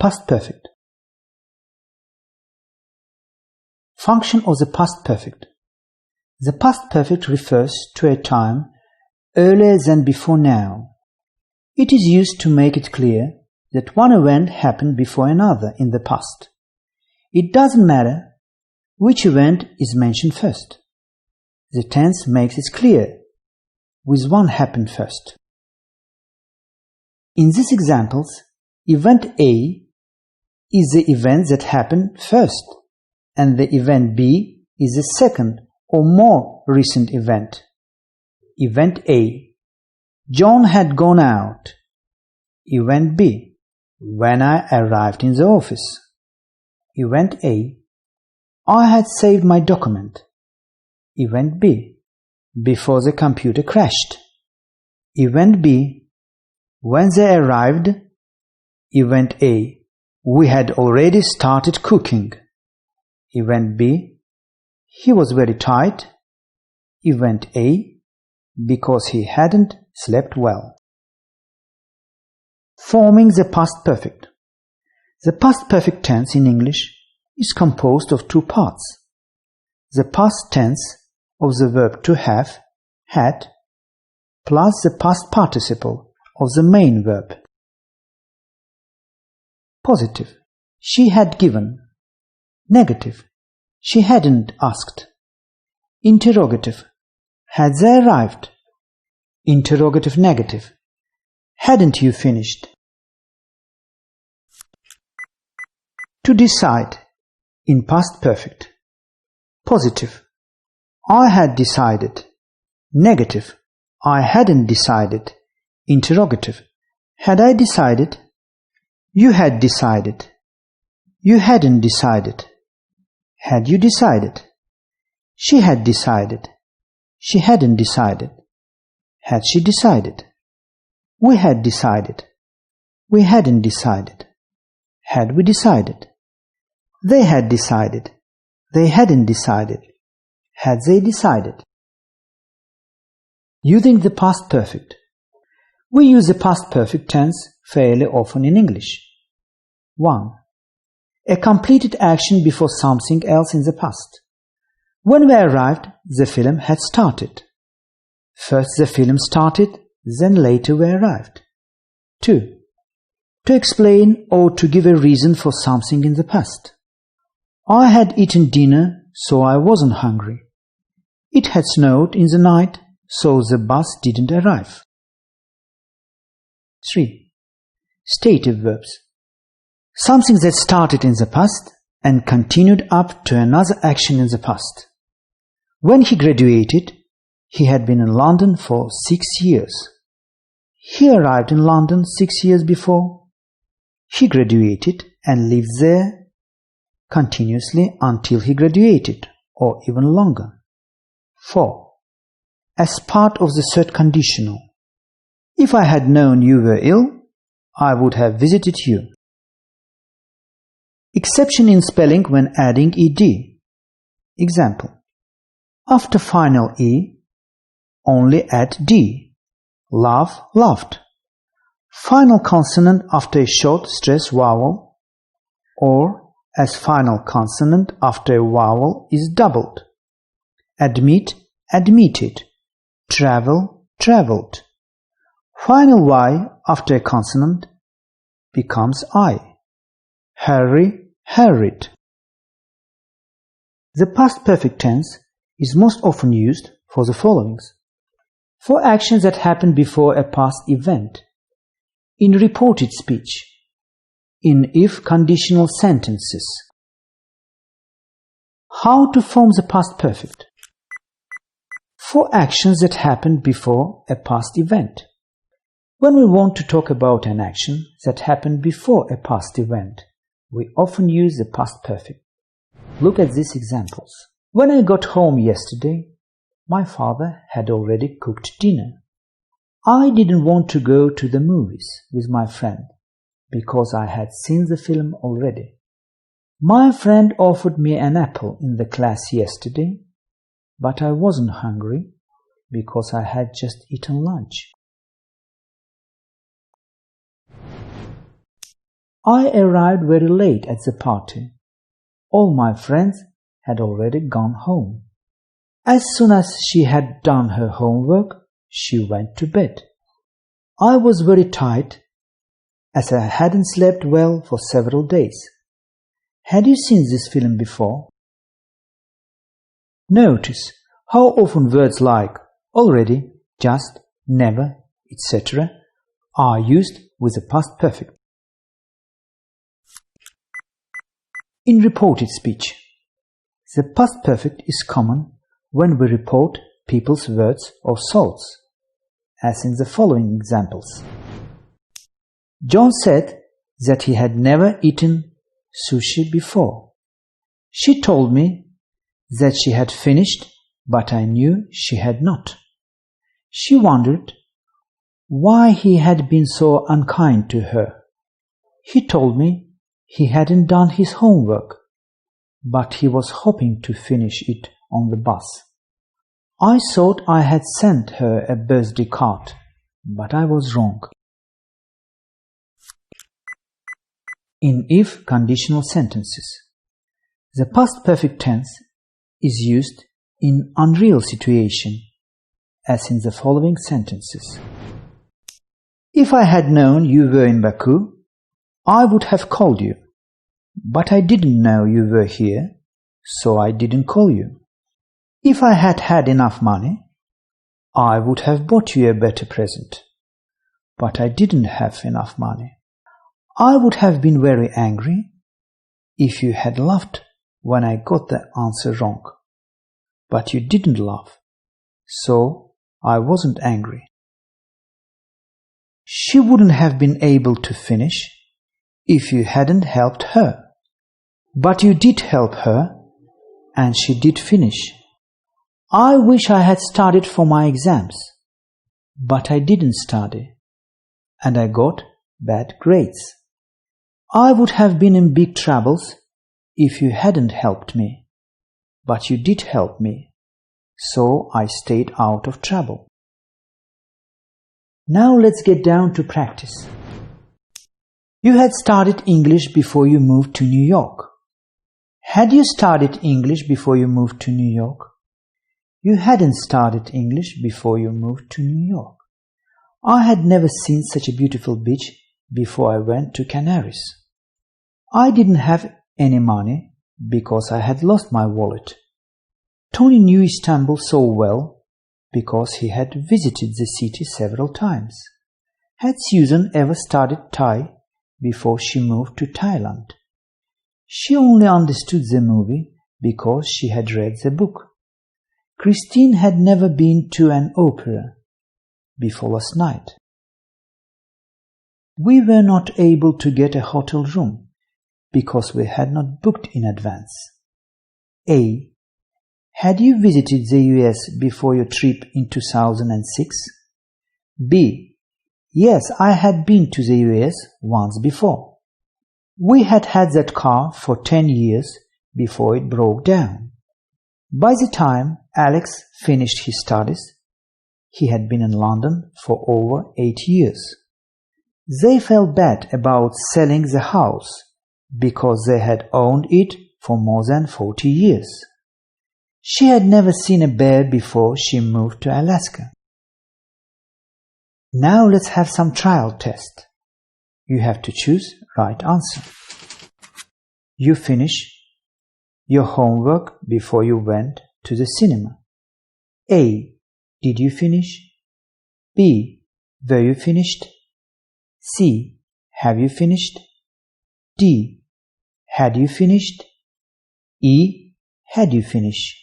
Past perfect. Function of the past perfect. The past perfect refers to a time earlier than before now. It is used to make it clear that one event happened before another in the past. It doesn't matter which event is mentioned first. The tense makes it clear which one happened first. In these examples, event A is the event that happened first, and the event B is the second or more recent event. Event A: John had gone out. Event B: when I arrived in the office. Event A: I had saved my document. Event B: before the computer crashed. Event B: when they arrived. Event A: we had already started cooking. Event B: he was very tired. Event A: because he hadn't slept well. Forming the past perfect. The past perfect tense in English is composed of two parts: the past tense of the verb to have, had, plus the past participle of the main verb. Positive: she had given. Negative: she hadn't asked. Interrogative: had they arrived? Interrogative negative: hadn't you finished? To decide in past perfect. Positive: I had decided. Negative: I hadn't decided. Interrogative: had I decided? You had decided. You hadn't decided. Had you decided? She had decided. She hadn't decided. Had she decided? We had decided. We hadn't decided. Had we decided? They had decided. They hadn't decided. Had they decided? Using the past perfect. We use the past perfect tense fairly often in English. 1. A completed action before something else in the past. When we arrived, the film had started. First the film started, then later we arrived. 2. To explain or to give a reason for something in the past. I had eaten dinner, so I wasn't hungry. It had snowed in the night, so the bus didn't arrive. 3. Stative verbs. Something that started in the past and continued up to another action in the past. When he graduated, he had been in London for 6 years. He arrived in London 6 years before. He graduated and lived there continuously until he graduated, or even longer. 4. As part of the third conditional. If I had known you were ill, I would have visited you. Exception in spelling when adding ed. Example: after final e, only add d. Love, loved. Final consonant after a short stress vowel, or as final consonant after a vowel is doubled. Admit, admitted. Travel, traveled. Final y after a consonant becomes I. Hurry, hurried. The past perfect tense is most often used for the followings: for actions that happened before a past event, in reported speech, in if conditional sentences. How to form the past perfect? For actions that happened before a past event. When we want to talk about an action that happened before a past event, we often use the past perfect. Look at these examples. When I got home yesterday, my father had already cooked dinner. I didn't want to go to the movies with my friend because I had seen the film already. My friend offered me an apple in the class yesterday, but I wasn't hungry because I had just eaten lunch. I arrived very late at the party. All my friends had already gone home. As soon as she had done her homework, she went to bed. I was very tired, as I hadn't slept well for several days. Had you seen this film before? Notice how often words like already, just, never, etc. are used with the past perfect. In reported speech, the past perfect is common when we report people's words or thoughts, as in the following examples. John said that he had never eaten sushi before. She told me that she had finished, but I knew she had not. She wondered why he had been so unkind to her. He told me he hadn't done his homework, but he was hoping to finish it on the bus. I thought I had sent her a birthday card, but I was wrong. In if conditional sentences, the past perfect tense is used in unreal situation, as in the following sentences. If I had known you were in Baku, I would have called you, but I didn't know you were here, so I didn't call you. If I had had enough money, I would have bought you a better present, but I didn't have enough money. I would have been very angry if you had laughed when I got the answer wrong, but you didn't laugh, so I wasn't angry. She wouldn't have been able to finish if you hadn't helped her, but you did help her and she did finish. I wish I had studied for my exams, but I didn't study and I got bad grades. I would have been in big troubles if you hadn't helped me, but you did help me, so I stayed out of trouble. Now let's get down to practice. You had studied English before you moved to New York. Had you studied English before you moved to New York? You hadn't studied English before you moved to New York. I had never seen such a beautiful beach before I went to Canaries. I didn't have any money because I had lost my wallet. Tony knew Istanbul so well because he had visited the city several times. Had Susan ever studied Thai before she moved to Thailand? She only understood the movie because she had read the book. Christine had never been to an opera before last night. We were not able to get a hotel room because we had not booked in advance. A. Had you visited the US before your trip in 2006? B. Yes, I had been to the US once before. We had had that car for 10 years before it broke down. By the time Alex finished his studies, he had been in London for over 8 years. They felt bad about selling the house because they had owned it for more than 40 years. She had never seen a bear before she moved to Alaska. Now let's have some trial test. You have to choose right answer. You finish your homework before you went to the cinema. A. Did you finish? B. Were you finished? C. Have you finished? D. Had you finished? E. Had you finished?